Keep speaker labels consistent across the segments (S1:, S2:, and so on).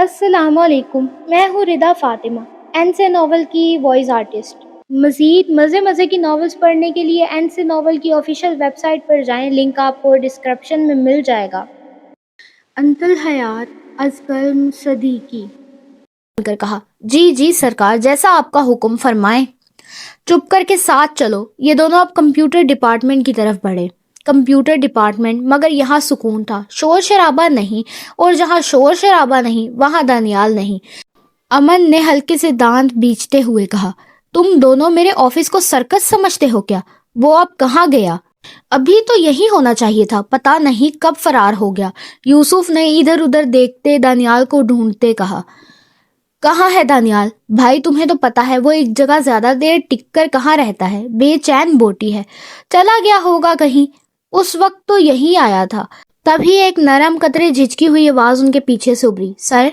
S1: السلام علیکم، میں ہوں ردا فاطمہ، این سے ناول کی وائس آرٹسٹ۔ مزید مزے کی ناولز پڑھنے کے لیے این سے ناول کی آفیشیل ویب سائٹ پر جائیں، لنک آپ کو ڈسکرپشن میں مل جائے گا۔ انت الحیات ازکل صدیقی
S2: کر کہا، جی سرکار، جیسا آپ کا حکم فرمائیں۔ چپ کر کے ساتھ چلو۔ یہ دونوں اب کمپیوٹر ڈپارٹمنٹ کی طرف بڑھے۔ کمپیوٹر ڈپارٹمنٹ، مگر یہاں سکون تھا، شور شرابہ نہیں، اور جہاں شور شرابہ نہیں وہاں دانیال نہیں۔ امن نے ہلکے سے دانت بیچتے ہوئے کہا، تم دونوں میرے آفس کو سرکس سمجھتے ہو کیا؟ وہ اب کہاں گیا؟ ابھی تو یہی ہونا چاہیے تھا، پتہ نہیں کب فرار ہو گیا۔ یوسف نے ادھر ادھر دیکھتے دانیال کو ڈھونڈتے کہا، کہاں ہے دانیال بھائی؟ تمہیں تو پتا ہے وہ ایک جگہ زیادہ دیر ٹک کر کہاں رہتا ہے، بے چین بوٹی ہے، چلا گیا ہوگا کہیں۔ اس وقت تو یہی آیا تھا۔ تبھی ایک نرم قطرے جھجکی ہوئی آواز ان کے پیچھے سے ابھری، سر۔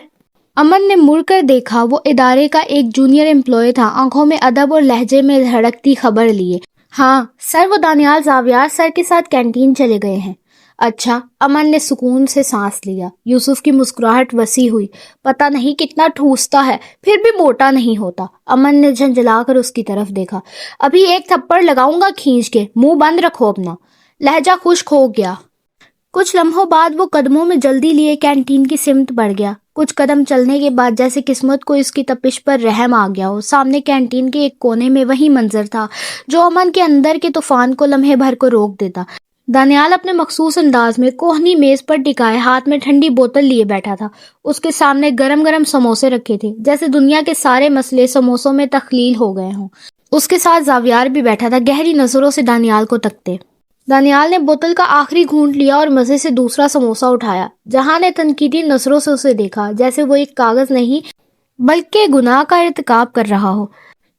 S2: امن نے مڑ کر دیکھا، وہ ادارے کا ایک جونیئر امپلائی تھا، آنکھوں میں ادب اور لہجے میں دھڑکتی خبر لیے۔ ہاں سر، وہ دانیال زاویار سر کے ساتھ کینٹین چلے گئے ہیں۔ اچھا، امن نے سکون سے سانس لیا۔ یوسف کی مسکراہٹ وسیع ہوئی، پتہ نہیں کتنا ٹھوستا ہے، پھر بھی موٹا نہیں ہوتا۔ امن نے جھنجھلا کر اس کی طرف دیکھا، ابھی ایک تھپڑ لگاؤں گا کھینچ کے، منہ بند رکھو اپنا۔ لہجہ خشک ہو گیا۔ کچھ لمحوں بعد وہ قدموں میں جلدی لیے کینٹین کی سمت بڑھ گیا۔ کچھ قدم چلنے کے بعد جیسے قسمت کو اس کی تپش پر رحم آ گیا ہو، سامنے کینٹین کے ایک کونے میں وہی منظر تھا جو امن کے اندر کے طوفان کو لمحے بھر کو روک دیتا۔ دانیال اپنے مخصوص انداز میں کوہنی میز پر ٹکائے ہاتھ میں ٹھنڈی بوتل لیے بیٹھا تھا۔ اس کے سامنے گرم گرم سموسے رکھے تھے، جیسے دنیا کے سارے مسئلے سموسوں میں تخلیل ہو گئے ہوں۔ اس کے ساتھ زاویار بھی بیٹھا تھا، گہری نظروں سے دانیال کو تکتے۔ دانیال نے بوتل کا آخری گھونٹ لیا اور مزے سے دوسرا سموسہ اٹھایا۔ جہاں نے تنقیدی نظروں سے اسے دیکھا، جیسے وہ ایک کاغذ نہیں بلکہ گناہ کا ارتکاب کر رہا ہو۔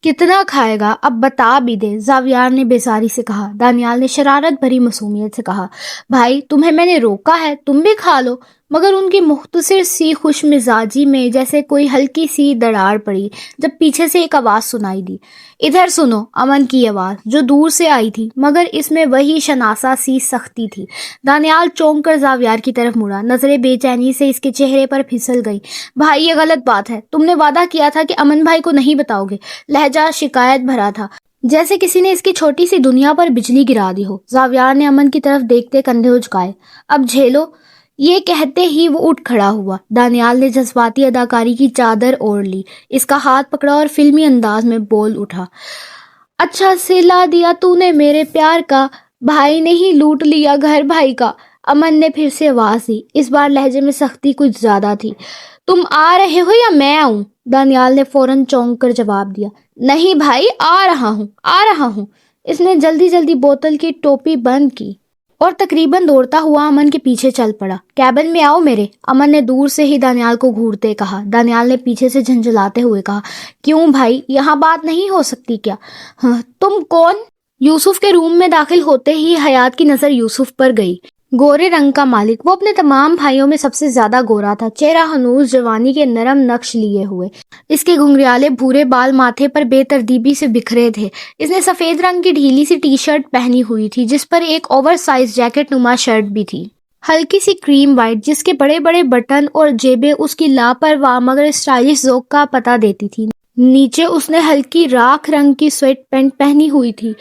S2: کتنا کھائے گا؟ اب بتا بھی دے، زاویار نے بیزاری سے کہا۔ دانیال نے شرارت بھری معصومیت سے کہا، بھائی تمہیں میں نے روکا ہے، تم بھی کھا لو۔ مگر ان کی مختصر سی خوش مزاجی میں جیسے کوئی ہلکی سی دراڑ پڑی جب پیچھے سے ایک آواز سنائی دی۔ ادھر سنو، امن کی آواز، جو دور سے آئی تھی مگر اس میں وہی شناسا سی سختی تھی۔ دانیال چونک کر زاویار کی طرف مڑا، نظریں بے چینی سے اس کے چہرے پر پھسل گئی۔ بھائی یہ غلط بات ہے، تم نے وعدہ کیا تھا کہ امن بھائی کو نہیں بتاؤ گے۔ لہجہ شکایت بھرا تھا، جیسے کسی نے اس کی چھوٹی سی دنیا پر بجلی گرا دی ہو۔ زاویار نے امن کی طرف دیکھتے کندھے اچکائے، اب جھیلو۔ یہ کہتے ہی وہ اٹھ کھڑا ہوا۔ دانیال نے جذباتی اداکاری کی چادر اوڑھ لی، اس کا ہاتھ پکڑا اور فلمی انداز میں بول اٹھا، اچھا سلا دیا تو نے میرے پیار کا، بھائی نے ہی لوٹ لیا گھر بھائی کا۔ امن نے پھر سے آواز دی، اس بار لہجے میں سختی کچھ زیادہ تھی۔ تم آ رہے ہو یا میں آؤں؟ دانیال نے فوراً چونک کر جواب دیا، نہیں بھائی، آ رہا ہوں۔ اس نے جلدی بوتل کی ٹوپی بند کی اور تقریباً دوڑتا ہوا امن کے پیچھے چل پڑا۔ کیبن میں آؤ میرے، امن نے دور سے ہی دانیال کو گھورتے کہا۔ دانیال نے پیچھے سے جھنجھلاتے ہوئے کہا، کیوں بھائی، یہاں بات نہیں ہو سکتی کیا؟ تم کون؟ یوسف کے روم میں داخل ہوتے ہی حیات کی نظر یوسف پر گئی۔ گورے رنگ کا مالک، وہ اپنے تمام بھائیوں میں سب سے زیادہ گورا تھا، چہرہ ہنوز جوانی کے نرم نقش لیے ہوئے۔ اس کے گھنگریالے بھورے بال ماتھے پر بے ترتیبی سے بکھرے تھے۔ اس نے سفید رنگ کی ڈھیلی سی ٹی شرٹ پہنی ہوئی تھی، جس پر ایک اوور سائز جیکٹ نما شرٹ بھی تھی، ہلکی سی کریم وائٹ، جس کے بڑے بڑے بٹن اور جیبیں اس کی لاپرواہ مگر اسٹائلش ذوق کا پتہ دیتی تھی۔ نیچے اس نے ہلکی راکھ رنگ کی سویٹ پینٹ پہنی ہوئی تھی،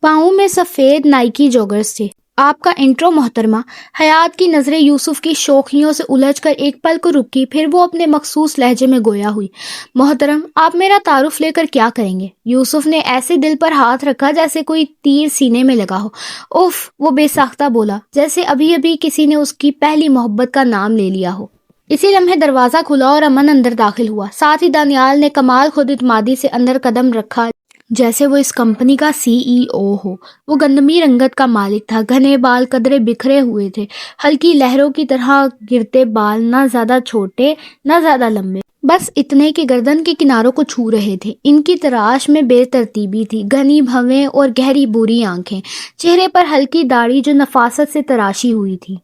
S2: پاؤں میں سفید نائکی جوگرز تھے۔ آپ کا انٹرو محترمہ۔ حیات کی نظریں یوسف کی شوخیوں سے الجھ کر ایک پل کو رکی، پھر وہ اپنے مخصوص لہجے میں گویا ہوئی، محترم آپ میرا تعارف لے کر کیا کریں گے؟ یوسف نے ایسے دل پر ہاتھ رکھا جیسے کوئی تیر سینے میں لگا ہو۔ اوف، وہ بے ساختہ بولا، جیسے ابھی کسی نے اس کی پہلی محبت کا نام لے لیا ہو۔ اسی لمحے دروازہ کھلا اور امن اندر داخل ہوا، ساتھ ہی دانیال نے کمال خود اعتمادی سے اندر قدم رکھا جیسے وہ اس کمپنی کا CEO ہو۔ وہ گندمی رنگت کا مالک تھا، گھنے بال قدرے بکھرے ہوئے تھے، ہلکی لہروں کی طرح گرتے بال، نہ زیادہ چھوٹے نہ زیادہ لمبے، بس اتنے کہ گردن کے کناروں کو چھو رہے تھے۔ ان کی تراش میں بے ترتیبی تھی، گھنی بھویں اور گہری بری آنکھیں، چہرے پر ہلکی داڑھی جو نفاست سے تراشی ہوئی تھی،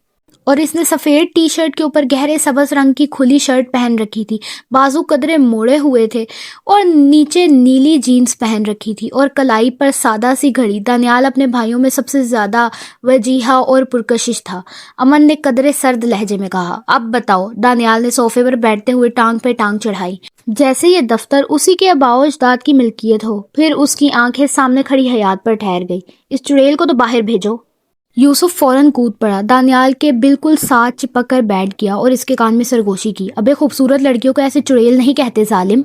S2: اور اس نے سفید ٹی شرٹ کے اوپر گہرے سبز رنگ کی کھلی شرٹ پہن رکھی تھی، بازو قدرے موڑے ہوئے تھے اور نیچے نیلی جینز پہن رکھی تھی اور کلائی پر سادہ سی گھڑی۔ دانیال اپنے بھائیوں میں سب سے زیادہ وجیحہ اور پرکشش تھا۔ امن نے قدرے سرد لہجے میں کہا، اب بتاؤ۔ دانیال نے صوفے پر بیٹھتے ہوئے ٹانگ پہ ٹانگ چڑھائی، جیسے یہ دفتر اسی کے آباء و اجداد کی ملکیت ہو۔ پھر اس کی آنکھیں سامنے کھڑی حیات پر ٹھہر گئی۔ اس چڑیل کو تو باہر بھیجو۔ یوسف فوراً کود پڑا، دانیال کے بالکل ساتھ چپک کر بیٹھ گیا اور اس کے کان میں سرگوشی کی، ابے خوبصورت لڑکیوں کو ایسے چڑیل نہیں کہتے ظالم۔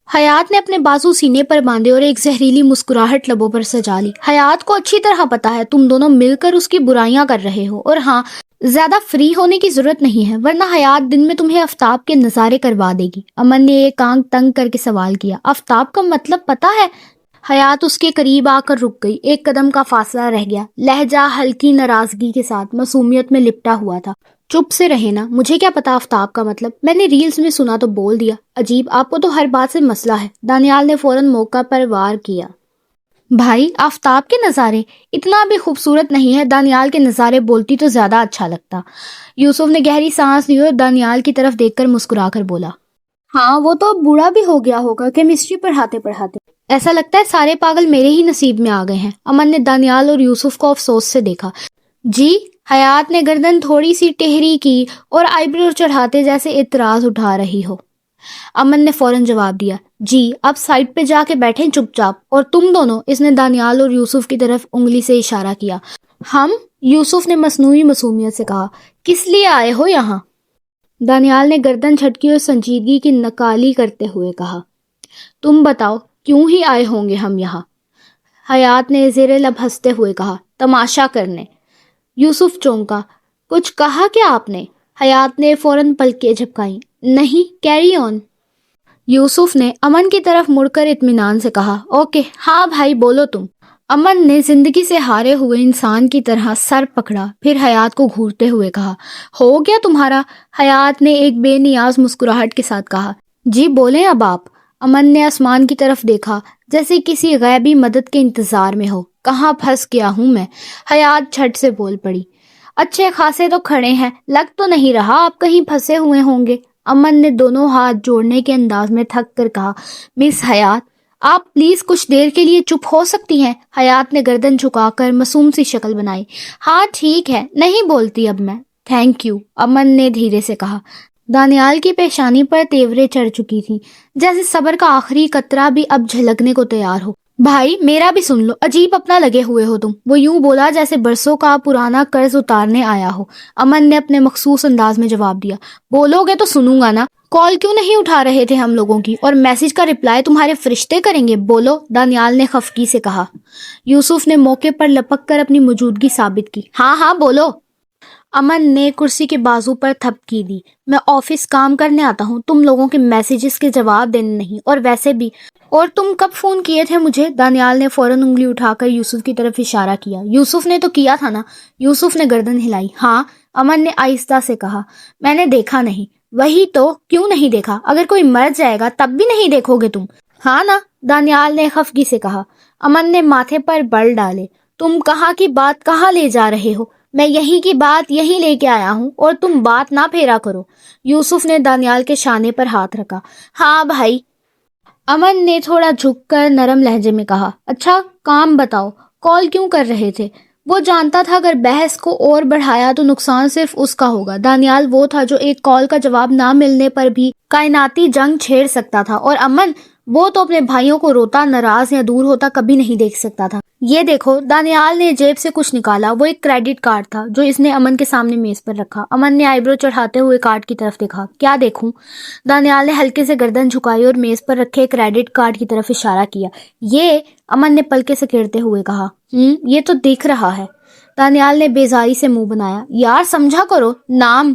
S2: حیات نے اپنے بازو سینے پر باندھے اور ایک زہریلی مسکراہٹ لبوں پر سجا لی۔ حیات کو اچھی طرح پتا ہے تم دونوں مل کر اس کی برائیاں کر رہے ہو، اور ہاں، زیادہ فری ہونے کی ضرورت نہیں ہے ورنہ حیات دن میں تمہیں آفتاب کے نظارے کروا دے گی۔ امن نے ایک آنکھ تنگ کر کے سوال کیا، آفتاب کا مطلب پتا ہے؟ حیات اس کے قریب آ کر رک گئی، ایک قدم کا فاصلہ رہ گیا، لہجہ ہلکی ناراضگی کے ساتھ معصومیت میں لپٹا ہوا تھا۔ چپ سے رہے نا، مجھے کیا پتا آفتاب کا مطلب، میں نے ریلز میں سنا تو بول دیا۔ عجیب، آپ کو تو ہر بات سے مسئلہ ہے۔ دانیال نے فوراً موقع پر وار کیا، بھائی آفتاب کے نظارے اتنا بھی خوبصورت نہیں ہے، دانیال کے نظارے بولتی تو زیادہ اچھا لگتا۔ یوسف نے گہری سانس لی اور دانیال کی طرف دیکھ کر مسکرا کر بولا، ہاں وہ تو اب بوڑھا بھی ہو گیا ہوگا کیمسٹری پڑھاتے پڑھاتے، ایسا لگتا ہے سارے پاگل میرے ہی نصیب میں آ گئے ہیں۔ امن نے دانیال اور یوسف کو افسوس سے دیکھا۔ جی؟ حیات نے گردن تھوڑی سی ٹہری کی اور آئی برو چڑھاتے جیسے اعتراض اٹھا رہی ہو۔ امن نے فوراً جواب دیا، جی اب سائڈ پہ جا کے بیٹھیں چپ چاپ، اور تم دونوں، اس نے دانیال اور یوسف کی طرف انگلی سے اشارہ کیا۔ ہم؟ یوسف نے مصنوعی معصومیت سے کہا، کس لیے آئے ہو یہاں؟ دانیال نے گردن جھٹکی اور سنجیدگی کی نکالی کرتے ہوئے کہا، تم بتاؤ کیوں ہی آئے ہوں گے ہم یہاں؟ حیات نے زیر لب ہنستے ہوئے کہا، تماشا کرنے۔ یوسف چونکا، کچھ کہا کیا آپ نے؟ حیات نے فوراً پلکیں جھپکائیں، نہیں، کیری آن۔ یوسف نے امن کی طرف مڑ کر اطمینان سے کہا، اوکے، ہاں بھائی بولو تم۔ امن نے زندگی سے ہارے ہوئے انسان کی طرح سر پکڑا، پھر حیات کو گھورتے ہوئے کہا، ہو گیا تمہارا؟ حیات نے ایک بے نیاز مسکراہٹ کے ساتھ کہا، جی بولیں اب آپ۔ امن نے آسمان کی طرف دیکھا جیسے کسی غیبی مدد کے انتظار میں ہو، کہاں پھنس گیا ہوں میں؟ حیات جھٹ سے بول پڑی، اچھے خاصے تو کھڑے ہیں، لگ تو نہیں رہا آپ کہیں پھنسے ہوئے ہوں گے۔ امن نے دونوں ہاتھ جوڑنے کے انداز میں تھک کر کہا، مس حیات آپ پلیز کچھ دیر کے لیے چپ ہو سکتی ہیں؟ حیات نے گردن جھکا کر معصوم سی شکل بنائی، ہاں ٹھیک ہے، نہیں بولتی اب میں۔ تھینک یو، امن نے دھیرے سے کہا۔ دانیال کی پیشانی پر تیوریں چڑھ چکی تھیں، جیسے صبر کا آخری قطرہ بھی اب جھلکنے کو تیار ہو۔ بھائی میرا بھی سن لو، عجیب اپنا لگے ہوئے ہو تم، وہ یوں بولا جیسے برسوں کا پرانا قرض اتارنے آیا ہو۔ امن نے اپنے مخصوص انداز میں جواب دیا، بولو گے تو سنوں گا نا، کال کیوں نہیں اٹھا رہے تھے ہم لوگوں کی، اور میسج کا رپلائی تمہارے فرشتے کریں گے، بولو، دانیال نے خفگی سے کہا۔ یوسف نے موقع پر لپک کر اپنی موجودگی ثابت کی، ہاں ہاں بولو۔ امن نے کرسی کے بازو پر تھپکی دی، میں آفس کام کرنے آتا ہوں، تم لوگوں کے میسیجز کے جواب دینے نہیں، اور ویسے بھی، اور تم کب فون کیے تھے مجھے؟ دانیال نے فوراً انگلی اٹھا کر یوسف کی طرف اشارہ کیا، یوسف نے تو کیا تھا نا؟ یوسف نے گردن ہلائی، ہاں۔ امن نے آہستہ سے کہا، میں نے دیکھا نہیں۔ وہی تو، کیوں نہیں دیکھا؟ اگر کوئی مر جائے گا تب بھی نہیں دیکھو گے تم؟ ہاں نا، دانیال نے خفگی سے کہا۔ امن نے ماتھے پر بل ڈالے، تم کہاں کی بات کہاں لے جا رہے ہو؟ میں یہی کی بات یہی لے کے آیا ہوں، اور تم بات نہ پھیرا کرو۔ یوسف نے دانیال کے شانے پر ہاتھ رکھا، ہاں بھائی۔ امن نے تھوڑا جھک کر نرم لہجے میں کہا، اچھا کام بتاؤ، کال کیوں کر رہے تھے؟ وہ جانتا تھا اگر بحث کو اور بڑھایا تو نقصان صرف اس کا ہوگا۔ دانیال وہ تھا جو ایک کال کا جواب نہ ملنے پر بھی کائناتی جنگ چھیڑ سکتا تھا، اور امن وہ تو اپنے بھائیوں کو روتا، ناراض یا دور ہوتا کبھی نہیں دیکھ سکتا تھا۔ یہ دیکھو، دانیال نے جیب سے کچھ نکالا، وہ ایک کریڈٹ کارڈ تھا جو اس نے امن کے سامنے میز پر رکھا۔ امن نے آئی برو چڑھاتے ہوئے کارڈ کی طرف دیکھا، کیا دیکھوں؟ دانیال نے ہلکے سے گردن جھکائی اور میز پر رکھے کریڈٹ کارڈ کی طرف اشارہ کیا، یہ، امن نے پلکیں سکیڑتے ہوئے کہا، یہ تو دکھ رہا ہے۔ دانیال نے بیزاری سے منہ بنایا، یار سمجھا کرو، نام۔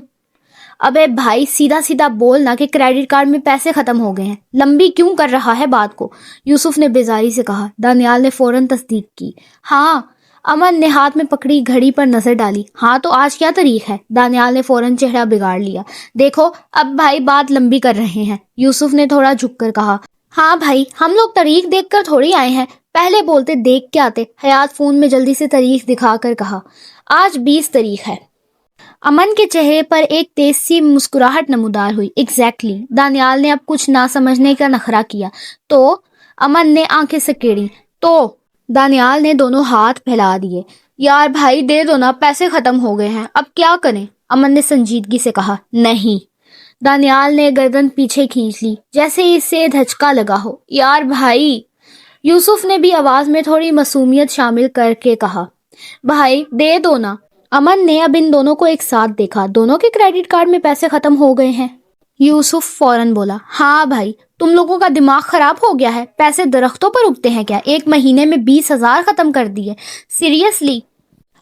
S2: ابے بھائی سیدھا سیدھا بولنا کہ کریڈٹ کارڈ میں پیسے ختم ہو گئے ہیں، لمبی کیوں کر رہا ہے بات کو؟ یوسف نے بیزاری سے کہا۔ دانیال نے فوراً تصدیق کی، ہاں۔ امن نے ہاتھ میں پکڑی گھڑی پر نظر ڈالی، ہاں تو آج کیا تاریخ ہے؟ دانیال نے فوراً چہرہ بگاڑ لیا، دیکھو اب بھائی بات لمبی کر رہے ہیں۔ یوسف نے تھوڑا جھک کر کہا، ہاں بھائی ہم لوگ تاریخ دیکھ کر تھوڑی آئے ہیں، پہلے بولتے دیکھ کے آتے۔ حیات فون میں جلدی سے تاریخ دکھا کر کہا، آج 20 تاریخ ہے۔ امن کے چہرے پر ایک تیز سی مسکراہٹ نمودار ہوئی. ایگزیکٹلی. دانیال نے اب کچھ نہ سمجھنے کا نخرہ کیا. تو امن نے آنکھیں سکیڑی. تو دانیال نے دونوں ہاتھ پھیلا دیے. یار بھائی دے دو نا, پیسے ختم ہو گئے ہیں, اب کیا کریں؟ امن نے سنجیدگی سے کہا. نہیں. دانیال نے گردن پیچھے کھینچ لی جیسے اس سے دھچکا لگا ہو. یار بھائی. یوسف نے بھی آواز میں تھوڑی معصومیت شامل کر کے کہا. بھائی دے دو نا. امن نے اب ان دونوں کو ایک ساتھ دیکھا. دونوں کے کریڈٹ کارڈ میں پیسے ختم ہو گئے ہیں. یوسف فوراً بولا. ہاں بھائی, تم لوگوں کا دماغ خراب ہو گیا ہے. پیسے درختوں پر اگتے ہیں کیا؟ ایک مہینے میں 20,000 ختم کر دیے. سیریسلی.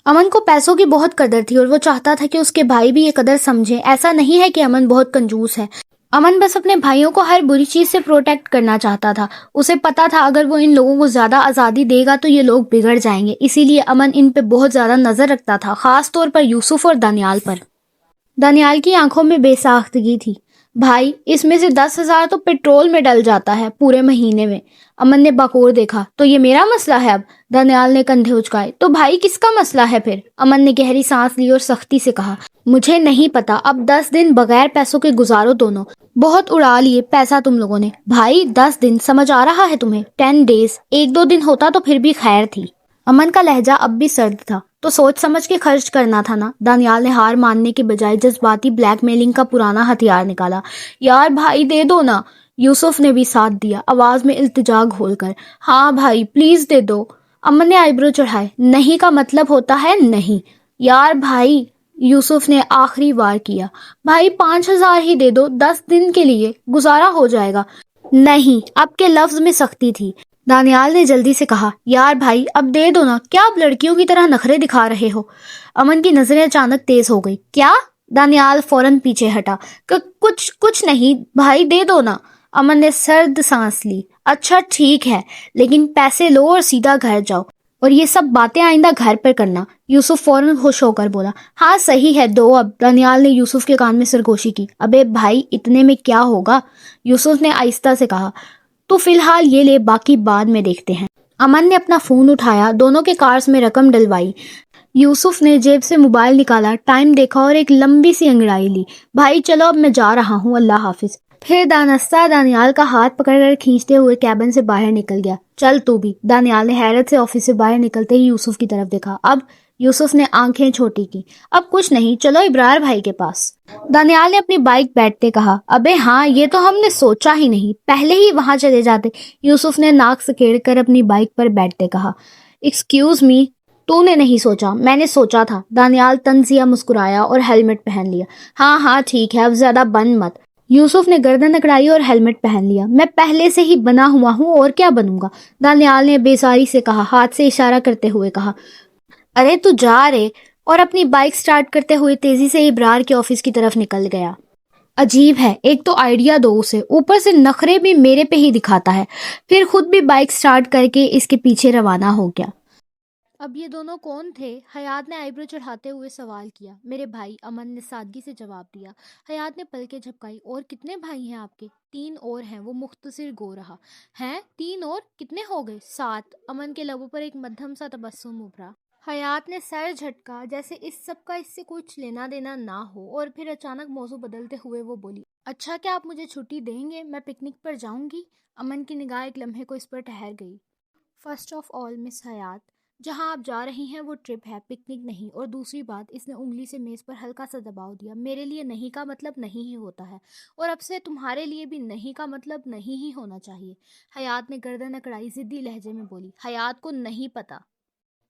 S2: امن کو پیسوں کی بہت قدر تھی اور وہ چاہتا تھا کہ اس کے بھائی بھی یہ قدر سمجھیں. ایسا نہیں ہے کہ امن بہت کنجوس ہے. امن بس اپنے بھائیوں کو ہر بری چیز سے پروٹیکٹ کرنا چاہتا تھا. اسے پتا تھا اگر وہ ان لوگوں کو زیادہ آزادی دے گا تو یہ لوگ بگڑ جائیں گے. اسی لیے امن ان پہ بہت زیادہ نظر رکھتا تھا, خاص طور پر یوسف اور دانیال پر. دانیال کی آنکھوں میں بے ساختگی تھی. بھائی اس میں سے 10,000 تو پیٹرول میں ڈل جاتا ہے پورے مہینے میں. امن نے باکور دیکھا. تو یہ میرا مسئلہ ہے اب؟ دانیال نے کندھے اچکائے. تو بھائی کس کا مسئلہ ہے پھر؟ امن نے گہری سانس لی اور سختی سے کہا. مجھے نہیں پتا, اب 10 دن بغیر پیسوں کے گزارو دونوں. بہت اڑا لیے پیسہ تم لوگوں نے. بھائی 10 دن سمجھ آ رہا ہے تمہیں؟ 10 days. 1-2 دن ہوتا تو پھر بھی خیر تھی. امن کا لہجہ اب بھی سرد تھا. تو سوچ سمجھ کے خرچ کرنا تھا نا. دانیال نے ہار ماننے کے بجائے جذباتی بلیک میلنگ کا پرانا ہتھیار نکالا. یار بھائی دے دو نا. یوسف نے بھی ساتھ دیا, آواز میں التجا گھول کر. ہاں بھائی پلیز دے دو. امن نے آئیبرو چڑھائے. نہیں کا مطلب ہوتا ہے نہیں. یار بھائی. یوسف نے آخری وار کیا. بھائی 5,000 ہی دے دو, 10 دن کے لیے گزارا ہو جائے گا. نہیں. اب کے لفظ میں سختی تھی. دانیال نے جلدی سے کہا. یار بھائی اب دے دو نا, کیا اب لڑکیوں کی طرح نخرے دکھا رہے ہو؟ امن کی نظریں اچانک تیز ہو گئی. کیا؟ دانیال فوراً پیچھے ہٹا. کچھ نہیں بھائی دے دو نا. امن نے سرد سانس لی. اچھا ٹھیک ہے, لیکن پیسے لو اور سیدھا گھر جاؤ, اور یہ سب باتیں آئندہ گھر پر کرنا. یوسف فوراً خوش ہو کر بولا. ہاں صحیح ہے, دو اب. دانیال نے یوسف کے کان میں سرگوشی کی. ابے بھائی اتنے میں کیا ہوگا؟ یوسف نے آہستہ سے کہا. تو فی الحال یہ لے, باقی بعد میں دیکھتے ہیں. امن نے اپنا فون اٹھایا, دونوں کے کارڈز میں رقم ڈلوائی. یوسف نے جیب سے موبائل نکالا, ٹائم دیکھا اور ایک لمبی سی انگڑائی لی. بھائی چلو اب میں جا رہا ہوں, اللہ حافظ. پھر دانستہ دانیال کا ہاتھ پکڑ کر کھینچتے ہوئے کیبن سے باہر نکل گیا. چل تو بھی. دانیال نے حیرت سے آفس سے باہر نکلتے ہی یوسف کی طرف دیکھا. اب؟ یوسف نے آنکھیں چھوٹی کی. اب کچھ نہیں, چلو ابرار بھائی کے پاس. دانیال نے اپنی بائک بیٹھتے کہا. ابے ہاں, یہ تو ہم نے سوچا ہی نہیں, پہلے ہی وہاں چلے جاتے. یوسف نے ناک سکیڑ کر اپنی بائک پر بیٹھتے کہا. Excuse me. تو نے نہیں سوچا, میں نے سوچا تھا. دانیال طنزیہ مسکرایا اور ہیلمٹ پہن لیا. ہاں ٹھیک ہے, اب زیادہ بن مت. یوسف نے گردن اکڑائی اور ہیلمٹ پہن لیا. میں پہلے سے ہی بنا ہوا ہوں, اور کیا بنوں گا؟ دانیال نے بیزاری سے کہا, ہاتھ سے اشارہ کرتے ہوئے کہا. ارے تو جا رے. اور اپنی بائک سٹارٹ کرتے ہوئے تیزی سے ابرار کے آفس کی طرف نکل گیا. عجیب ہے, ایک تو آئیڈیا دو اسے, اوپر سے نخرے بھی میرے پہ ہی دکھاتا ہے. پھر خود بھی بائک سٹارٹ کر کے اس کے پیچھے روانہ ہو گیا. اب یہ دونوں کون تھے؟ حیات نے آئیبرو چڑھاتے ہوئے سوال کیا. میرے بھائی. امن نے سادگی سے جواب دیا. حیات نے پلکیں جھپکائی. اور کتنے بھائی ہیں آپ کے؟ 3 اور ہیں. وہ مختصر گو رہا. ہیں 3 اور؟ کتنے ہو گئے؟ 7. امن کے لبوں پر ایک مدھم سا تبسم ابھرا. حیات نے سر جھٹکا جیسے اس سب کا اس سے کچھ لینا دینا نہ ہو, اور پھر اچانک موضوع بدلتے ہوئے وہ بولی. اچھا کیا آپ مجھے چھٹی دیں گے؟ میں پکنک پر جاؤں گی. امن کی نگاہ ایک لمحے کو اس پر ٹھہر گئی. فرسٹ آف آل مس حیات, جہاں آپ جا رہی ہیں وہ ٹرپ ہے, پکنک نہیں. اور دوسری بات, اس نے انگلی سے میز پر ہلکا سا دباؤ دیا, میرے لیے نہیں کا مطلب نہیں ہی ہوتا ہے, اور اب سے تمہارے لیے بھی نہیں کا مطلب نہیں ہی ہونا چاہیے. حیات نے گردن اکڑائی, ضدی لہجے میں بولی. حیات کو نہیں پتا.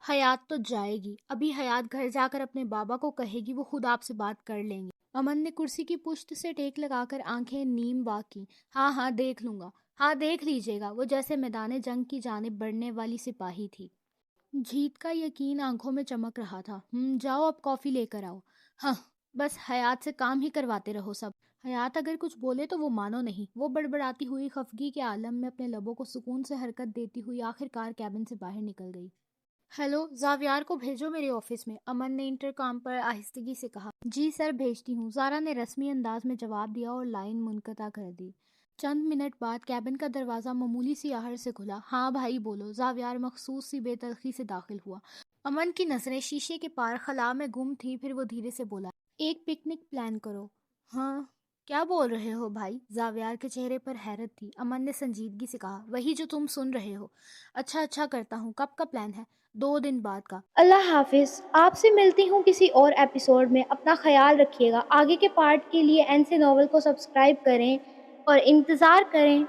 S2: حیات تو جائے گی ابھی. حیات گھر جا کر اپنے بابا کو کہے گی, وہ خود آپ سے بات کر لیں گے. امن نے کرسی کی پشت سے ٹیک لگا کر آنکھیں نیم وا کی. ہاں دیکھ لوں گا. ہاں دیکھ لیجیے گا. وہ جیسے میدان جنگ کی جانب بڑھنے والی سپاہی تھی. جیت کا یقین آنکھوں میں چمک رہا تھا. جاؤ اب کافی لے کر آؤ. ہاں بس حیات سے کام ہی کرواتے رہو سب. حیات اگر کچھ بولے تو وہ مانو نہیں. وہ بڑبڑاتی ہوئی خفگی کے عالم میں اپنے لبوں کو سکون سے حرکت دیتی ہوئی آخرکار کیبن سے باہر نکل گئی. ہیلو, زاویار کو بھیجو میرے آفس میں. امن نے انٹرکام پر آہستگی سے کہا. جی سر بھیجتی ہوں. زارا نے رسمی انداز میں جواب دیا اور لائن منقطع کر دی. چند منٹ بعد کیبن کا دروازہ معمولی سی آہٹ سے کھلا. ہاں بھائی بولو. زاویار مخصوص سی بے تلخی سے داخل ہوا. امن کی نظریں شیشے کے پار خلا میں گم تھی. پھر وہ دھیرے سے بولا. ایک پکنک پلان کرو۔ ہاں کیا بول رہے ہو بھائی؟ زاویار کے چہرے پر حیرت تھی۔ امن نے سنجیدگی سے کہا، وہی جو تم سن رہے ہو۔ اچھا کرتا ہوں۔ کب کا پلان ہے؟ 2 دن بعد کا۔
S1: اللہ حافظ، آپ سے ملتی ہوں کسی اور ایپیسوڈ میں۔ اپنا خیال رکھیے گا۔ آگے کے پارٹ کے لیے این سے ناول کو سبسکرائب کریں اور انتظار کریں۔